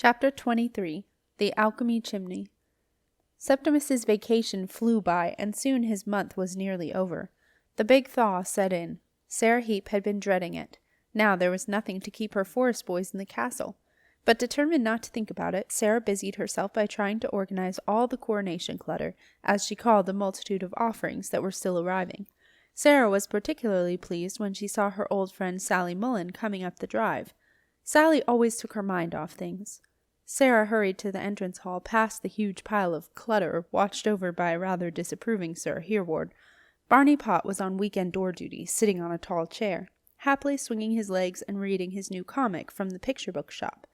Chapter 23. The Alchemy Chimney. Septimus's vacation flew by, and soon his month was nearly over. The big thaw set in. Sarah Heap had been dreading it. Now there was nothing to keep her forest boys in the castle. But determined not to think about it, Sarah busied herself by trying to organize all the coronation clutter, as she called the multitude of offerings that were still arriving. Sarah was particularly pleased when she saw her old friend Sally Mullen coming up the drive. Sally always took her mind off things. Sarah hurried to the entrance hall past the huge pile of clutter watched over by a rather disapproving Sir Hereward. Barney Pott was on weekend door duty, sitting on a tall chair, happily swinging his legs and reading his new comic from the picture book shop.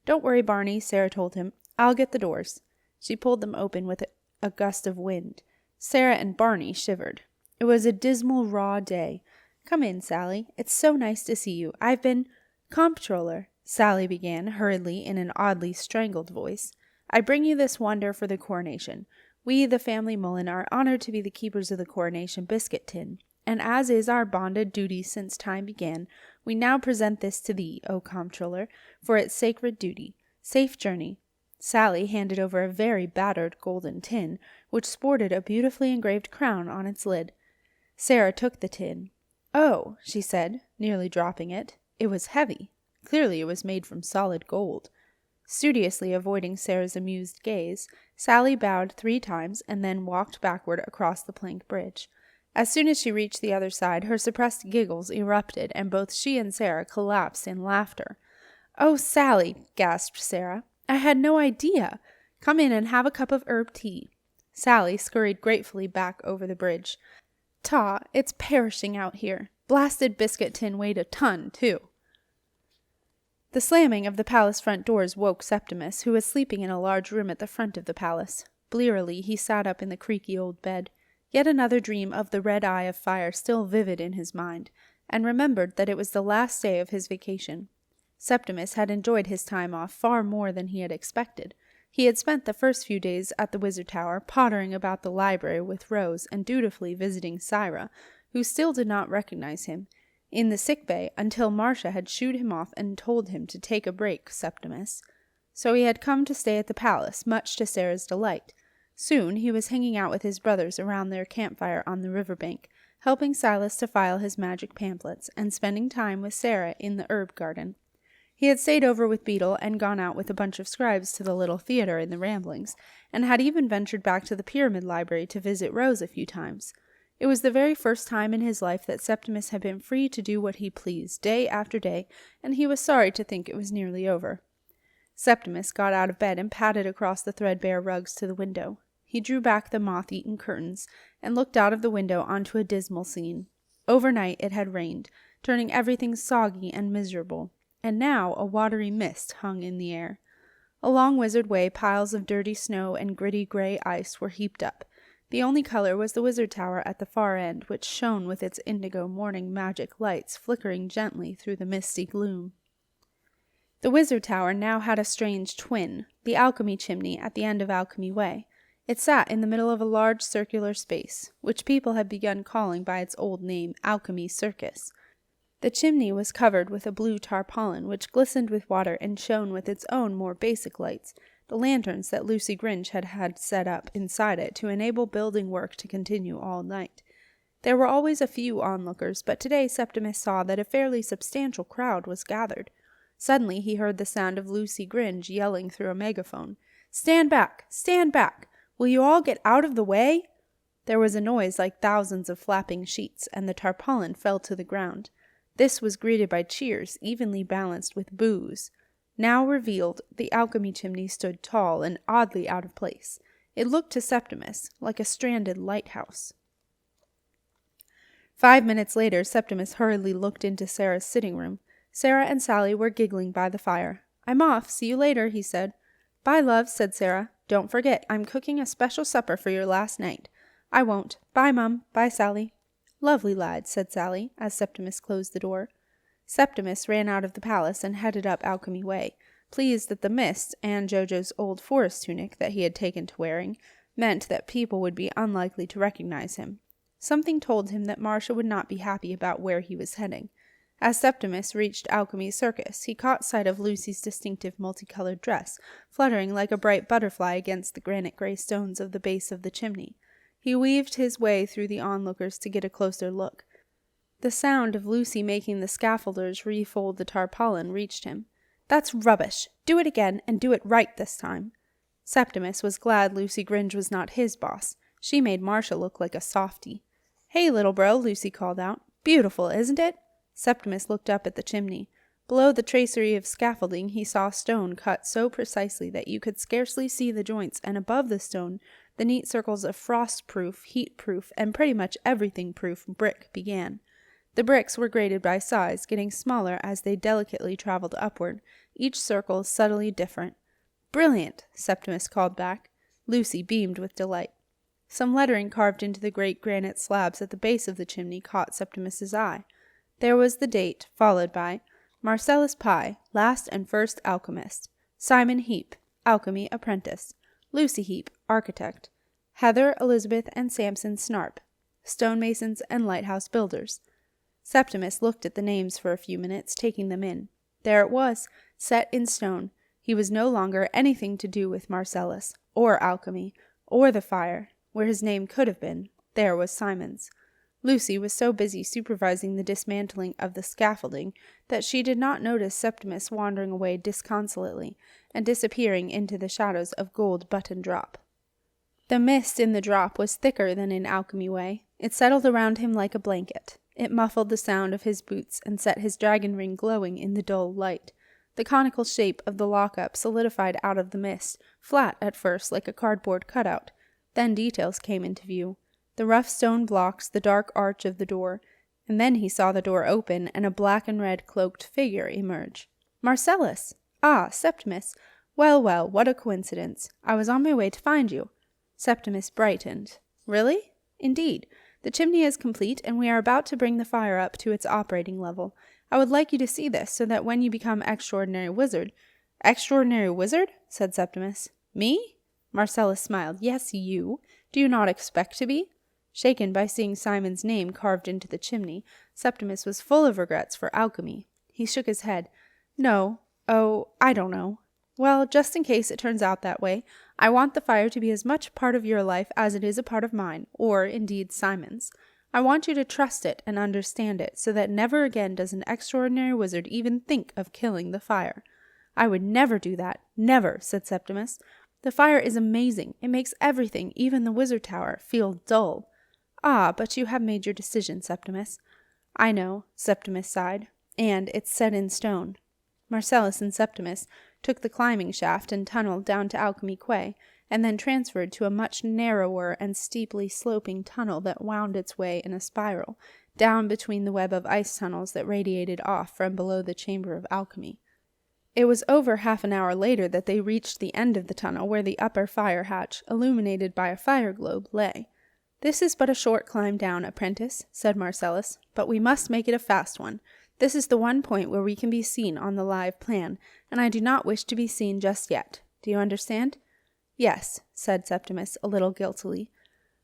"Don't worry, Barney," Sarah told him. "I'll get the doors." She pulled them open with a gust of wind. Sarah and Barney shivered. It was a dismal, raw day. "Come in, Sally. It's so nice to see you. I've been—" "Comptroller," Sally began hurriedly in an oddly strangled voice, "I bring you this wonder for the coronation. We, the family Mullen, are honored to be the keepers of the coronation biscuit tin, and as is our bonded duty since time began, we now present this to thee, O Comptroller, for its sacred duty. Safe journey." Sally handed over a very battered golden tin, which sported a beautifully engraved crown on its lid. Sarah took the tin. "Oh," she said, nearly dropping it. It was heavy. Clearly it was made from solid gold. Studiously avoiding Sarah's amused gaze, Sally bowed 3 times and then walked backward across the plank bridge. As soon as she reached the other side, her suppressed giggles erupted, and both she and Sarah collapsed in laughter. "Oh, Sally," gasped Sarah, "I had no idea. Come in and have a cup of herb tea." Sally scurried gratefully back over the bridge. "Ta, it's perishing out here. Blasted biscuit tin weighed a ton, too." The slamming of the palace front doors woke Septimus, who was sleeping in a large room at the front of the palace. Blearily he sat up in the creaky old bed. Yet another dream of the red eye of Fyre still vivid in his mind, and remembered that it was the last day of his vacation. Septimus had enjoyed his time off far more than he had expected. He had spent the first few days at the Wizard Tower, pottering about the library with Rose and dutifully visiting Syra, who still did not recognize him, in the sick-bay until Marcia had shooed him off and told him to take a break, Septimus. So he had come to stay at the palace, much to Sarah's delight. Soon he was hanging out with his brothers around their campfire on the river-bank, helping Silas to file his magic pamphlets, and spending time with Sarah in the herb garden. He had stayed over with Beetle and gone out with a bunch of scribes to the little theater in the Ramblings, and had even ventured back to the Pyramid Library to visit Rose a few times. It was the very first time in his life that Septimus had been free to do what he pleased, day after day, and he was sorry to think it was nearly over. Septimus got out of bed and padded across the threadbare rugs to the window. He drew back the moth-eaten curtains and looked out of the window onto a dismal scene. Overnight it had rained, turning everything soggy and miserable, and now a watery mist hung in the air. Along Wizard Way piles of dirty snow and gritty gray ice were heaped up. The only color was the Wizard Tower at the far end, which shone with its indigo morning magic lights flickering gently through the misty gloom. The Wizard Tower now had a strange twin, the Alchemy Chimney at the end of Alchemy Way. It sat in the middle of a large circular space, which people had begun calling by its old name, Alchemy Circus. The chimney was covered with a blue tarpaulin, which glistened with water and shone with its own more basic lights, the lanterns that Lucy Grinch had had set up inside it to enable building work to continue all night. There were always a few onlookers, but today Septimus saw that a fairly substantial crowd was gathered. Suddenly he heard the sound of Lucy Grinch yelling through a megaphone, "Stand back! Stand back! Will you all get out of the way?" There was a noise like thousands of flapping sheets, and the tarpaulin fell to the ground. This was greeted by cheers, evenly balanced with boos. Now revealed, the alchemy chimney stood tall and oddly out of place. It looked to Septimus like a stranded lighthouse. 5 minutes later, Septimus hurriedly looked into Sarah's sitting room. Sarah and Sally were giggling by the fire. "I'm off. See you later," he said. "Bye, love," said Sarah. "Don't forget, I'm cooking a special supper for your last night." "I won't. Bye, Mum. Bye, Sally." "Lovely lad," said Sally, as Septimus closed the door. Septimus ran out of the palace and headed up Alchemy Way, pleased that the mist, and Jojo's old forest tunic that he had taken to wearing, meant that people would be unlikely to recognize him. Something told him that Marcia would not be happy about where he was heading. As Septimus reached Alchemy's circus, he caught sight of Lucy's distinctive multicolored dress, fluttering like a bright butterfly against the granite-gray stones of the base of the chimney. He weaved his way through the onlookers to get a closer look. The sound of Lucy making the scaffolders refold the tarpaulin reached him. "That's rubbish! Do it again, and do it right this time." Septimus was glad Lucy Gringe was not his boss. She made Marcia look like a softy. "Hey, little bro," Lucy called out. "Beautiful, isn't it?" Septimus looked up at the chimney. Below the tracery of scaffolding he saw stone cut so precisely that you could scarcely see the joints, and above the stone the neat circles of frost-proof, heat-proof, and pretty much everything-proof brick began. The bricks were graded by size, getting smaller as they delicately traveled upward, each circle subtly different. "Brilliant!" Septimus called back. Lucy beamed with delight. Some lettering carved into the great granite slabs at the base of the chimney caught Septimus's eye. There was the date, followed by Marcellus Pye, last and first alchemist. Simon Heap, alchemy apprentice. Lucy Heap, architect. Heather, Elizabeth, and Samson Snarp, stonemasons and lighthouse builders. Septimus looked at the names for a few minutes, taking them in. There it was, set in stone. He was no longer anything to do with Marcellus, or alchemy, or the fire. Where his name could have been, there was Simon's. Lucy was so busy supervising the dismantling of the scaffolding that she did not notice Septimus wandering away disconsolately and disappearing into the shadows of Gold Button Drop. The mist in the drop was thicker than in Alchemy Way. It settled around him like a blanket. It muffled the sound of his boots and set his dragon ring glowing in the dull light. The conical shape of the lock-up solidified out of the mist, flat at first like a cardboard cutout. Then details came into view. The rough stone blocks, the dark arch of the door, and then he saw the door open and a black and red cloaked figure emerge. "Marcellus! Ah, Septimus! Well, well, what a coincidence. I was on my way to find you." Septimus brightened. "Really?" "Indeed. The chimney is complete, and we are about to bring the fire up to its operating level. I would like you to see this, so that when you become extraordinary wizard—" "Extraordinary wizard?" said Septimus. "Me?" Marcellus smiled. "Yes, you. Do you not expect to be?" Shaken by seeing Simon's name carved into the chimney, Septimus was full of regrets for alchemy. He shook his head. "No. Oh, I don't know. Well, just in case it turns out that way, I want the fire to be as much part of your life as it is a part of mine, or, indeed, Simon's. I want you to trust it and understand it, so that never again does an extraordinary wizard even think of killing the fire." "I would never do that. Never," said Septimus. "The fire is amazing. It makes everything, even the wizard tower, feel dull." "Ah, but you have made your decision, Septimus." "I know," Septimus sighed. "And it's set in stone." Marcellus and Septimus took the climbing shaft and tunneled down to Alchemy Quay, and then transferred to a much narrower and steeply sloping tunnel that wound its way in a spiral, down between the web of ice tunnels that radiated off from below the Chamber of Alchemy. It was over half an hour later that they reached the end of the tunnel where the upper fire hatch, illuminated by a fire globe, lay. "This is but a short climb down, apprentice," said Marcellus, "but we must make it a fast one. This is the one point where we can be seen on the live plan, and I do not wish to be seen just yet. Do you understand?" "Yes," said Septimus, a little guiltily.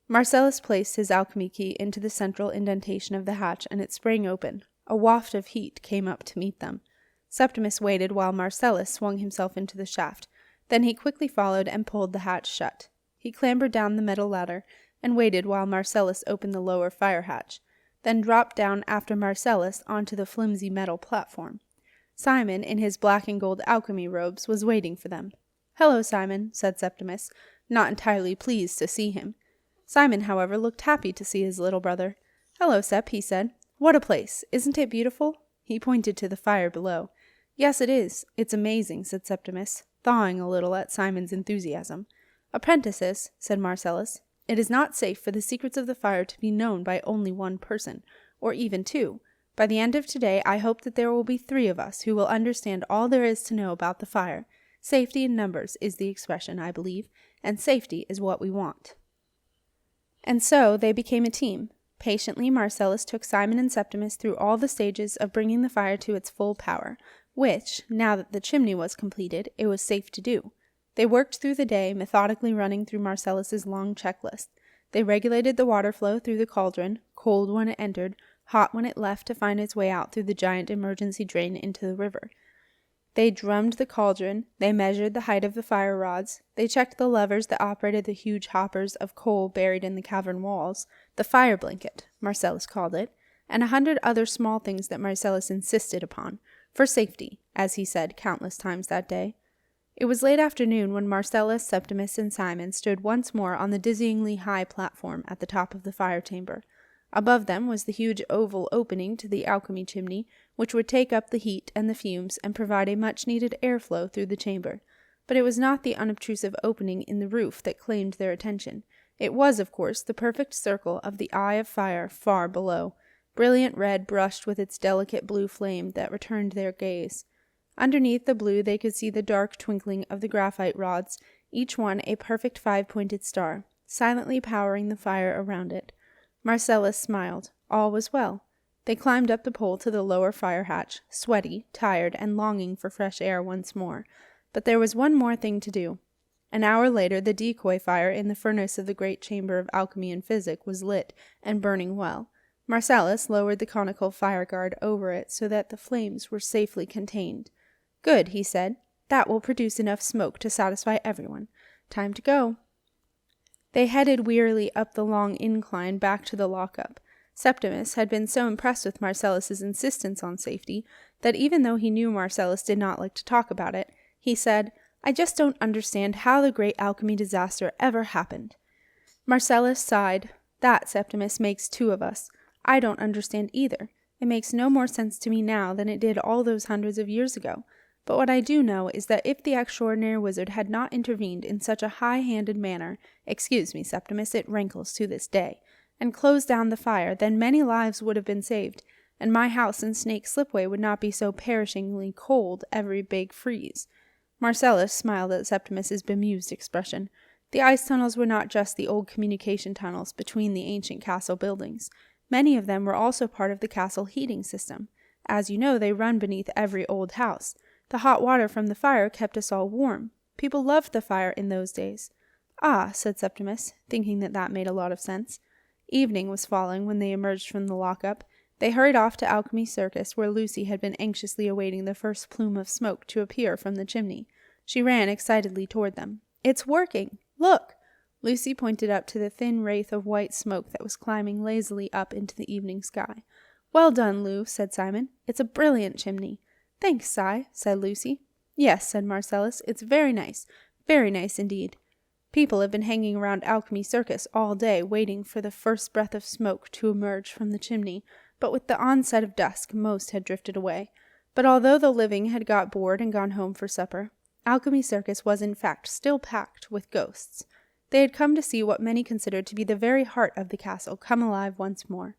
Marcellus placed his alchemy key into the central indentation of the hatch, and it sprang open. A waft of heat came up to meet them. Septimus waited while Marcellus swung himself into the shaft. Then he quickly followed and pulled the hatch shut. He clambered down the metal ladder, and waited while Marcellus opened the lower fire hatch, then dropped down after Marcellus onto the flimsy metal platform. Simon, in his black and gold alchemy robes, was waiting for them. "Hello, Simon," said Septimus, not entirely pleased to see him. Simon, however, looked happy to see his little brother. "Hello, Sep," he said. "What a place! Isn't it beautiful?" He pointed to the fire below. "Yes, it is. It's amazing," said Septimus, thawing a little at Simon's enthusiasm. "Apprentices," said Marcellus, "it is not safe for the secrets of the fire to be known by only one person, or even two. By the end of today, I hope that there will be 3 of us who will understand all there is to know about the fire. Safety in numbers is the expression, I believe, and safety is what we want." And so they became a team. Patiently, Marcellus took Simon and Septimus through all the stages of bringing the fire to its full power, which, now that the chimney was completed, it was safe to do. They worked through the day, methodically running through Marcellus's long checklist. They regulated the water flow through the cauldron, cold when it entered, hot when it left to find its way out through the giant emergency drain into the river. They drummed the cauldron, they measured the height of the fire rods, they checked the levers that operated the huge hoppers of coal buried in the cavern walls, the fire blanket, Marcellus called it, and 100 other small things that Marcellus insisted upon, for safety, as he said countless times that day. It was late afternoon when Marcellus, Septimus, and Simon stood once more on the dizzyingly high platform at the top of the fire chamber. Above them was the huge oval opening to the alchemy chimney, which would take up the heat and the fumes and provide a much-needed airflow through the chamber. But it was not the unobtrusive opening in the roof that claimed their attention. It was, of course, the perfect circle of the eye of fire far below, brilliant red brushed with its delicate blue flame that returned their gaze. Underneath the blue they could see the dark twinkling of the graphite rods, each one a perfect 5-pointed star, silently powering the fire around it. Marcellus smiled. All was well. They climbed up the pole to the lower fire hatch, sweaty, tired, and longing for fresh air once more. But there was one more thing to do. An hour later the decoy fire in the furnace of the great chamber of alchemy and physic was lit and burning well. Marcellus lowered the conical fire guard over it so that the flames were safely contained. "Good," he said. "That will produce enough smoke to satisfy everyone. Time to go." They headed wearily up the long incline back to the lockup. Septimus had been so impressed with Marcellus's insistence on safety that even though he knew Marcellus did not like to talk about it, he said, "I just don't understand how the great alchemy disaster ever happened." Marcellus sighed. "That, Septimus, makes 2 of us. I don't understand either. It makes no more sense to me now than it did all those hundreds of years ago. But what I do know is that if the extraordinary wizard had not intervened in such a high-handed manner, excuse me, Septimus, it rankles to this day, and closed down the fire, then many lives would have been saved, and my house in Snake Slipway would not be so perishingly cold every big freeze." Marcellus smiled at Septimus's bemused expression. The ice tunnels were not just the old communication tunnels between the ancient castle buildings. Many of them were also part of the castle heating system. As you know, they run beneath every old house. The hot water from the fire kept us all warm. People loved the fire in those days. "Ah," said Septimus, thinking that made a lot of sense. Evening was falling when they emerged from the lockup. They hurried off to Alchemy Circus, where Lucy had been anxiously awaiting the first plume of smoke to appear from the chimney. She ran excitedly toward them. "It's working! Look!" Lucy pointed up to the thin wraith of white smoke that was climbing lazily up into the evening sky. "Well done, Lou," said Simon. "It's a brilliant chimney." "Thanks, Si," said Lucy. "Yes," said Marcellus, "it's very nice indeed." People had been hanging around Alchemy Circus all day waiting for the first breath of smoke to emerge from the chimney, but with the onset of dusk most had drifted away. But although the living had got bored and gone home for supper, Alchemy Circus was in fact still packed with ghosts. They had come to see what many considered to be the very heart of the castle come alive once more.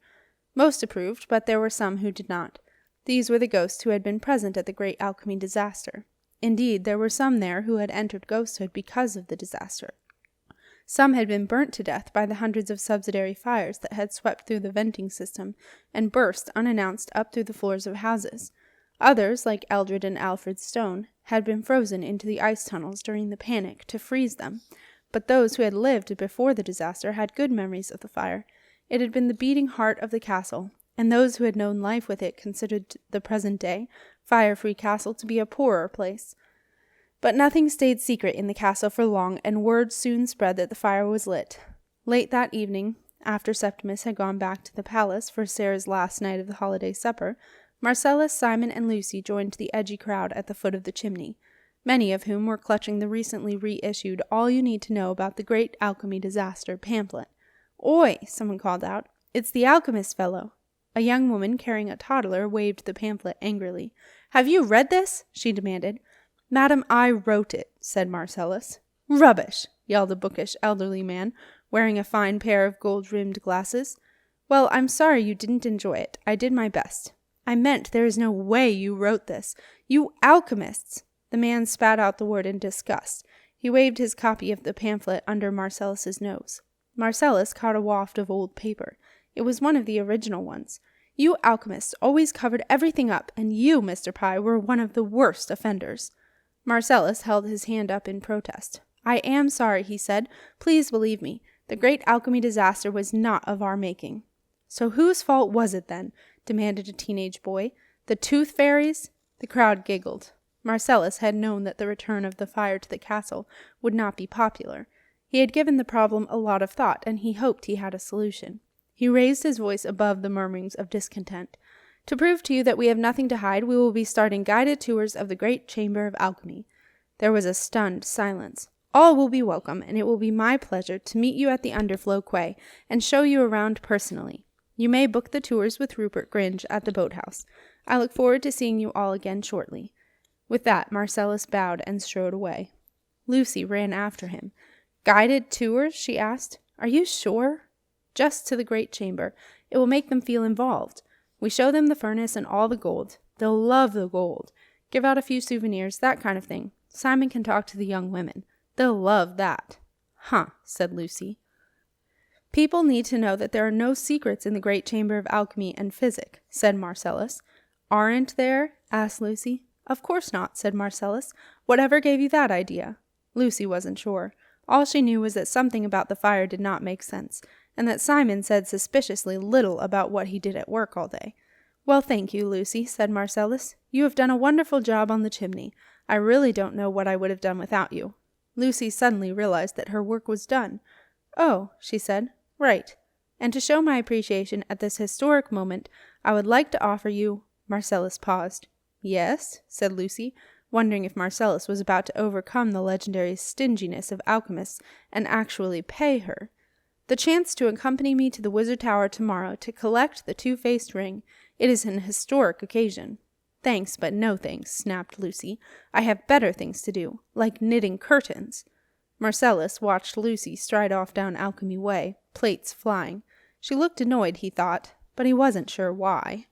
Most approved, but there were some who did not. These were the ghosts who had been present at the great alchemy disaster. Indeed, there were some there who had entered ghosthood because of the disaster. Some had been burnt to death by the hundreds of subsidiary fires that had swept through the venting system and burst unannounced up through the floors of houses. Others, like Eldred and Alfred Stone, had been frozen into the ice tunnels during the panic to freeze them. But those who had lived before the disaster had good memories of the fire. It had been the beating heart of the castle, and those who had known life with it considered the present-day, fire-free castle to be a poorer place. But nothing stayed secret in the castle for long, and word soon spread that the fire was lit. Late that evening, after Septimus had gone back to the palace for Sarah's last night of the holiday supper, Marcellus, Simon, and Lucy joined the edgy crowd at the foot of the chimney, many of whom were clutching the recently reissued All You Need to Know About the Great Alchemy Disaster pamphlet. "Oi!" someone called out. "It's the alchemist fellow." A young woman carrying a toddler waved the pamphlet angrily. "Have you read this?" she demanded. "Madam, I wrote it," said Marcellus. "Rubbish!" yelled a bookish elderly man, wearing a fine pair of gold-rimmed glasses. "Well, I'm sorry you didn't enjoy it. I did my best." "I meant there is no way you wrote this. You alchemists!" The man spat out the word in disgust. He waved his copy of the pamphlet under Marcellus's nose. Marcellus caught a waft of old paper. It was one of the original ones. "You alchemists always covered everything up, and you, Mr. Pye, were one of the worst offenders." Marcellus held his hand up in protest. "I am sorry," he said. "Please believe me. The great alchemy disaster was not of our making." "So whose fault was it, then?" demanded a teenage boy. "The tooth fairies?" The crowd giggled. Marcellus had known that the return of the Fyre to the castle would not be popular. He had given the problem a lot of thought, and he hoped he had a solution. He raised his voice above the murmurings of discontent. "To prove to you that we have nothing to hide, we will be starting guided tours of the great chamber of alchemy." There was a stunned silence. "All will be welcome, and it will be my pleasure to meet you at the underflow quay and show you around personally. You may book the tours with Rupert Gringe at the boathouse. I look forward to seeing you all again shortly." With that, Marcellus bowed and strode away. Lucy ran after him. "Guided tours?" she asked. "Are you sure?" "Just to the great chamber. It will make them feel involved. We show them the furnace and all the gold. They'll love the gold. Give out a few souvenirs, that kind of thing. Simon can talk to the young women. They'll love that." "Huh," said Lucy. "People need to know that there are no secrets in the great chamber of alchemy and physic," said Marcellus. "Aren't there?" asked Lucy. "Of course not," said Marcellus. "Whatever gave you that idea?" Lucy wasn't sure. All she knew was that something about the fire did not make sense, and that Simon said suspiciously little about what he did at work all day. "Well, thank you, Lucy," said Marcellus. "You have done a wonderful job on the chimney. I really don't know what I would have done without you." Lucy suddenly realized that her work was done. "Oh," she said, "right. And to show my appreciation at this historic moment, I would like to offer you—" Marcellus paused. "Yes?" said Lucy, wondering if Marcellus was about to overcome the legendary stinginess of alchemists and actually pay her. "The chance to accompany me to the Wizard Tower tomorrow to collect the two-faced ring. It is an historic occasion." "Thanks, but no thanks," snapped Lucy. "I have better things to do, like knitting curtains." Marcellus watched Lucy stride off down Alchemy Way, plates flying. She looked annoyed, he thought, but he wasn't sure why.